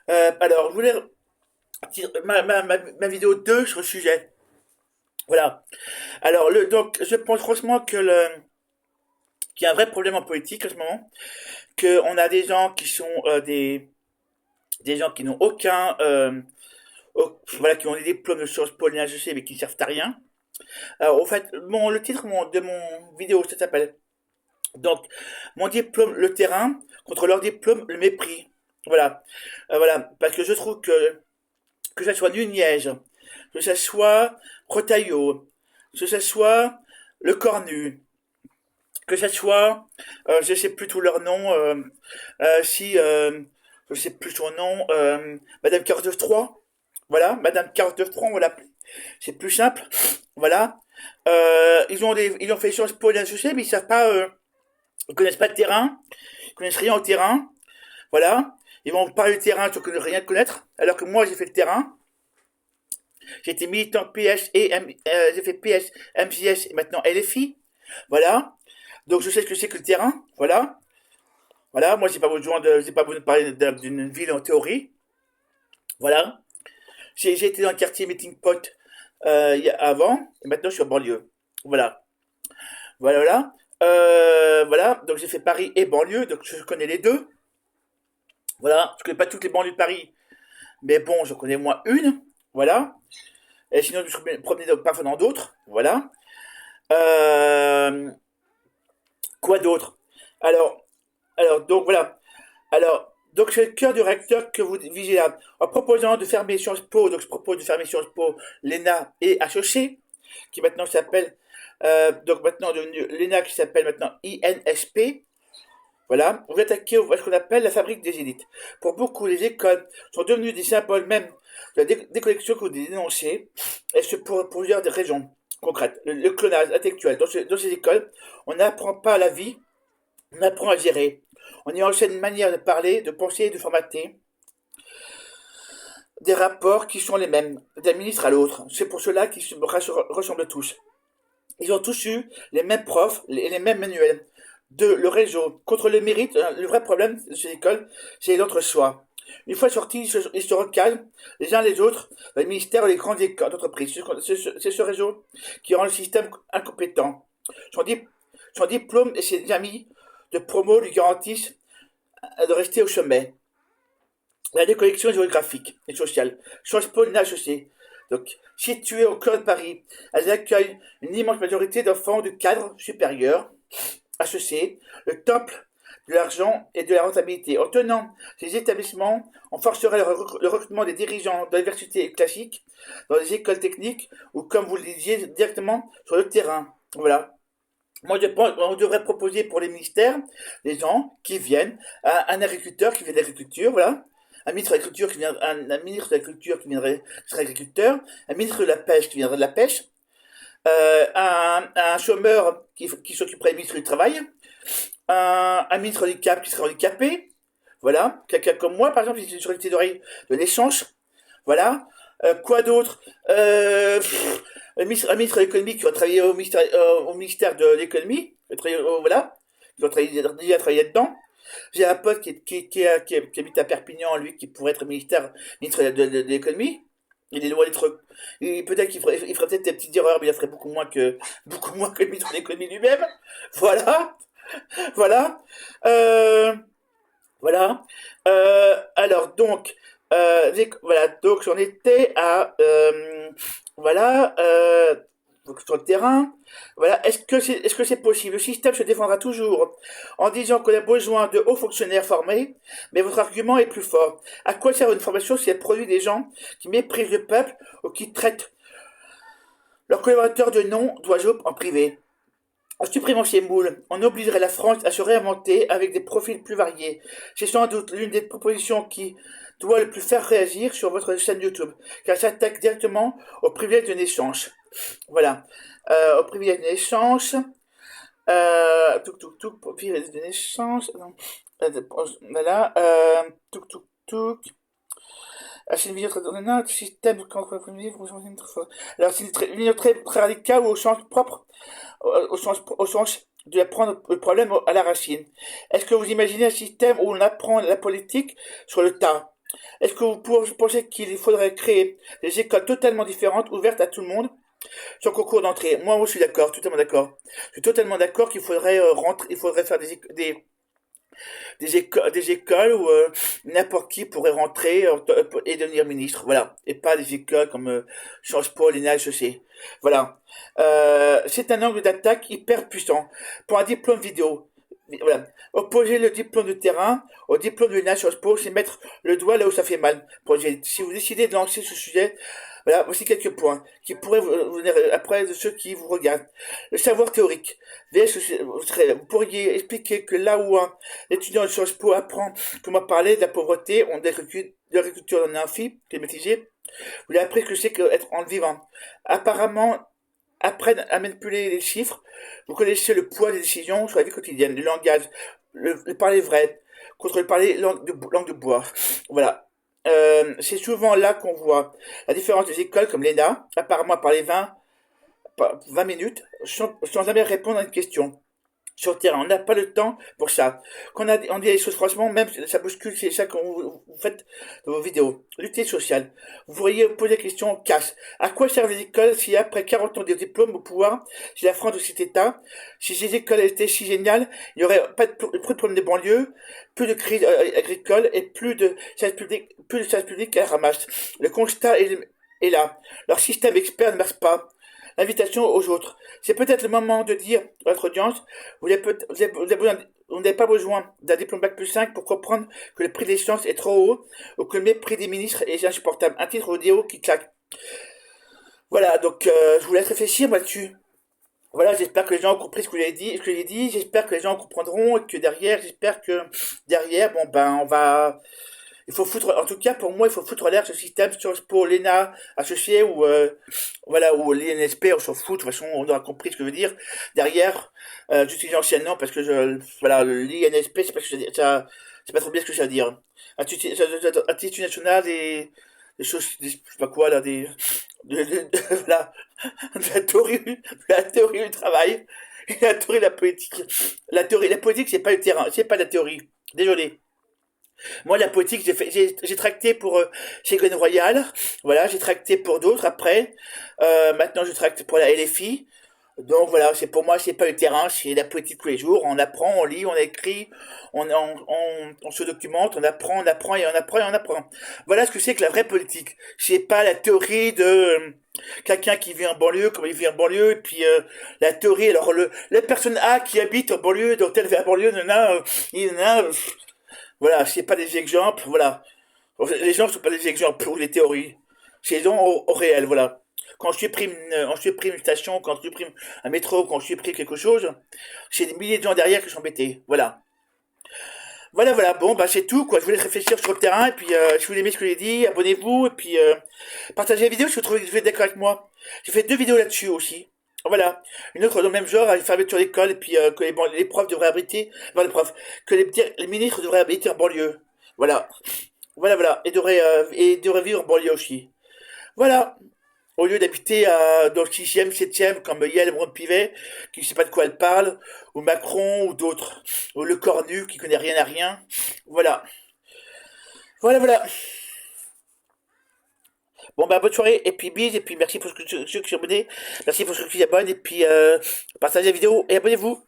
Alors, je voulais dire ma vidéo 2 sur le sujet. Voilà. Alors, donc, je pense franchement qu'il y a un vrai problème en politique en ce moment, qu'on a des gens qui sont des gens qui n'ont voilà, qui ont des diplômes de Sciences Po, l'IHEC, mais qui ne servent à rien. Alors, au fait, le titre de mon vidéo, ça s'appelle donc mon diplôme, le terrain, contre leur diplôme, le mépris. Voilà. Voilà. Parce que je trouve que ça soit Nunez, que ça soit Rotaillot, que ça soit le Cornu, que ça soit, je sais plus tout leur nom, si, je sais plus son nom, Madame 43, voilà, Madame 43, on va l'appeler, c'est plus simple, voilà. Ils ont fait Sciences Po et associés, mais ils savent pas, ils connaissent pas le terrain, ils connaissent rien au terrain, voilà. Ils vont parler du terrain sans rien connaître, alors que moi j'ai fait le terrain. J'ai été militant PS j'ai fait PS, MCS et maintenant LFI. Voilà. Donc je sais ce que c'est que le terrain. Voilà. Voilà. Moi j'ai pas besoin de parler d'une ville en théorie. Voilà. J'ai été dans le quartier Meeting Pot avant et maintenant je suis en banlieue. Voilà. Voilà. Voilà. Voilà. Donc j'ai fait Paris et banlieue, donc je connais les deux. Voilà. Je connais pas toutes les banlieues de Paris, mais bon, je connais moins une. Voilà. Et sinon, je me promenais parfois dans d'autres. Voilà. Euh, Quoi d'autre? Alors, donc voilà. Alors, donc c'est le cœur du réacteur que vous visez là. En proposant de fermer Sciences Po, donc je propose de fermer Sciences Po, l'ENA et HEC, qui maintenant s'appelle, donc maintenant devenu l'ENA qui s'appelle maintenant INSP. Voilà, vous attaquez à ce qu'on appelle la fabrique des élites. Pour beaucoup, les écoles sont devenues des symboles même de la déconnexion que vous dénoncez, et ce pour plusieurs des raisons concrètes. Le clonage intellectuel. Dans ces écoles, on n'apprend pas la vie, on apprend à gérer. On y enseigne une manière de parler, de penser et de formater des rapports qui sont les mêmes, d'un ministre à l'autre. C'est pour cela qu'ils se ressemblent tous. Ils ont tous eu les mêmes profs et les mêmes manuels. Le réseau. Contre le mérite, le vrai problème de ces écoles, c'est l'entre-soi. Une fois sortis, ils se recalent les uns les autres dans les ministères et les grandes écoles d'entreprise. C'est ce réseau qui rend le système incompétent. Son, dip- Son diplôme et ses amis de promo lui garantissent de rester au sommet. La déconnexion géographique et sociale. Change pas une HEC. Donc, située au cœur de Paris, elles accueillent une immense majorité d'enfants de cadres supérieurs, HEC, le temple de l'argent et de la rentabilité. En tenant ces établissements, on forcerait le recrutement des dirigeants de l'université classique dans les écoles techniques ou, comme vous le disiez, directement sur le terrain. Voilà. Moi, je pense qu'on devrait proposer pour les ministères des gens qui viennent, un agriculteur qui vient de l'agriculture, voilà, un ministre de l'agriculture qui vient, un ministre de l'agriculture qui serait agriculteur, un ministre de la pêche qui viendrait de la pêche, un chômeur qui s'occuperait du ministre du travail, un ministre handicap qui serait handicapé, voilà, quelqu'un comme moi, par exemple, qui est sur les d'oreille de l'échange, voilà. Quoi d'autre? Un ministre de l'économie qui va travailler au ministère de l'économie, voilà, qui va travailler là-dedans. J'ai un pote qui habite à Perpignan, lui, qui pourrait être ministre de l'économie. Il est loin d'être. Peut-être il ferait peut-être des petites erreurs, mais il en ferait beaucoup moins que le ministre de l'économie lui-même. Voilà, voilà. Euh, voilà. Alors donc, voilà, donc j'en étais à voilà donc sur le terrain. Voilà, est-ce que c'est possible? Le système se défendra toujours en disant qu'on a besoin de hauts fonctionnaires formés, mais votre argument est plus fort. À quoi sert une formation si elle produit des gens qui méprisent le peuple ou qui traitent leurs collaborateurs de noms d'oiseaux en privé? En supprimant ces moules, on obligerait la France à se réinventer avec des profils plus variés. C'est sans doute l'une des propositions qui doit le plus faire réagir sur votre chaîne YouTube, car elle s'attaque directement au privilège de naissance. Voilà. Au privilège de naissance. Privilège de naissance. Non. Voilà. C'est une vidéo très ordonnante, système de contre alors c'est une vidéo très radicale au sens propre au sens de apprendre le problème à la racine. Est-ce que vous imaginez un système où on apprend la politique sur le tas? Est-ce que pensez qu'il faudrait créer des écoles totalement différentes, ouvertes à tout le monde, sans concours d'entrée? Moi, je suis d'accord, totalement d'accord. Je suis totalement d'accord qu'il faudrait rentrer, il faudrait faire des écoles où n'importe qui pourrait rentrer et devenir ministre, voilà. Et pas des écoles comme Sciences Po, l'ENA, HEC. Voilà. C'est un angle d'attaque hyper puissant pour un diplôme vidéo. Voilà. Opposer le diplôme de terrain au diplôme de l'ENA Sciences Po, c'est mettre le doigt là où ça fait mal. Si vous décidez de lancer ce sujet, voilà, voici quelques points qui pourraient vous venir après de ceux qui vous regardent. Le savoir théorique. Vous pourriez expliquer que là où un étudiant de Sciences Po apprend comment parler de la pauvreté, de l'agriculture en amphi, climatisé, vous lui appris ce que c'est qu'être en le vivant. Apparemment, apprennent à manipuler les chiffres, vous connaissez le poids des décisions sur la vie quotidienne, le langage, le parler vrai, contre le parler langue de bois. Voilà. C'est souvent là qu'on voit la différence des écoles comme l'ENA, apparemment parler 20 minutes sans jamais répondre à une question sur le terrain. On n'a pas le temps pour ça. Quand on dit les choses franchement, même ça bouscule, c'est ça que vous faites dans vos vidéos. Lutter sociale. Vous pourriez poser la question casse. À quoi servent les écoles si après 40 ans de diplôme au pouvoir, si la France de cet État, si ces écoles étaient si géniales, il n'y aurait pas plus de problèmes de banlieue, plus de crise agricole et plus de services publics à la ramasse. Le constat est là. Leur système expert ne marche pas. L'invitation aux autres. C'est peut-être le moment de dire à votre audience, vous n'avez pas besoin d'un diplôme Bac plus 5 pour comprendre que le prix des sciences est trop haut ou que le mépris des ministres est insupportable. Un titre vidéo qui claque. Voilà, donc je vous laisse réfléchir là-dessus. Voilà, j'espère que les gens ont compris ce que j'ai dit, j'espère que les gens comprendront et que derrière, j'espère que derrière, bon ben on va il faut foutre, en tout cas pour moi, il faut foutre l'air ce système Sciences Po, l'ENA associé ou voilà ou l'INSP, on s'en fout. De toute façon, on aura compris ce que je veux dire. Derrière, j'utilise anciennement parce que voilà, l'INSP, c'est pas ce que ça, c'est pas trop bien ce que ça veut dire. Institut national des choses, je sais pas quoi là, voilà, de la théorie du travail, et la théorie de la politique. La politique, c'est pas le terrain, c'est pas la théorie. Désolé. Moi, la politique, j'ai tracté pour Ségolène Royal, voilà, j'ai tracté pour d'autres après. Maintenant, je tracte pour la LFI. Donc voilà, c'est pour moi, c'est pas le terrain, c'est la politique tous les jours. On apprend, on lit, on écrit, on se documente, on apprend et on apprend et on apprend. Voilà ce que c'est que la vraie politique. C'est pas la théorie de quelqu'un qui vit en banlieue, comme il vit en banlieue, et puis la théorie, alors la personne A qui habite en banlieue, dont elle vit en banlieue, il en a, voilà, c'est pas des exemples, voilà. Les gens sont pas des exemples pour les théories. C'est des gens au réel, voilà. On supprime une station, quand on supprime un métro, quand on supprime quelque chose, c'est des milliers de gens derrière qui sont embêtés, voilà. Voilà, voilà, bon, bah c'est tout, quoi. Je voulais réfléchir sur le terrain, et puis si vous aimez ce que j'ai dit, abonnez-vous, et puis partagez la vidéo si vous trouvez que vous êtes d'accord avec moi. J'ai fait 2 vidéos là-dessus aussi. Voilà. Une autre dans le même genre, à fermeture d'école, et puis que les profs devraient abriter, non les profs, que les ministres devraient abriter en banlieue. Voilà. Voilà, voilà. Et devraient vivre en banlieue aussi. Voilà. Au lieu d'habiter dans le sixième, septième, comme Yael Braun-Pivet, qui ne sait pas de quoi elle parle, ou Macron, ou d'autres, ou le Cornu, qui connaît rien à rien. Voilà. Voilà, voilà. Bon, bah, bonne soirée, et puis bise, et puis merci pour ceux qui sont abonnés, merci pour ceux qui s'abonnent, et puis partagez la vidéo, et abonnez-vous.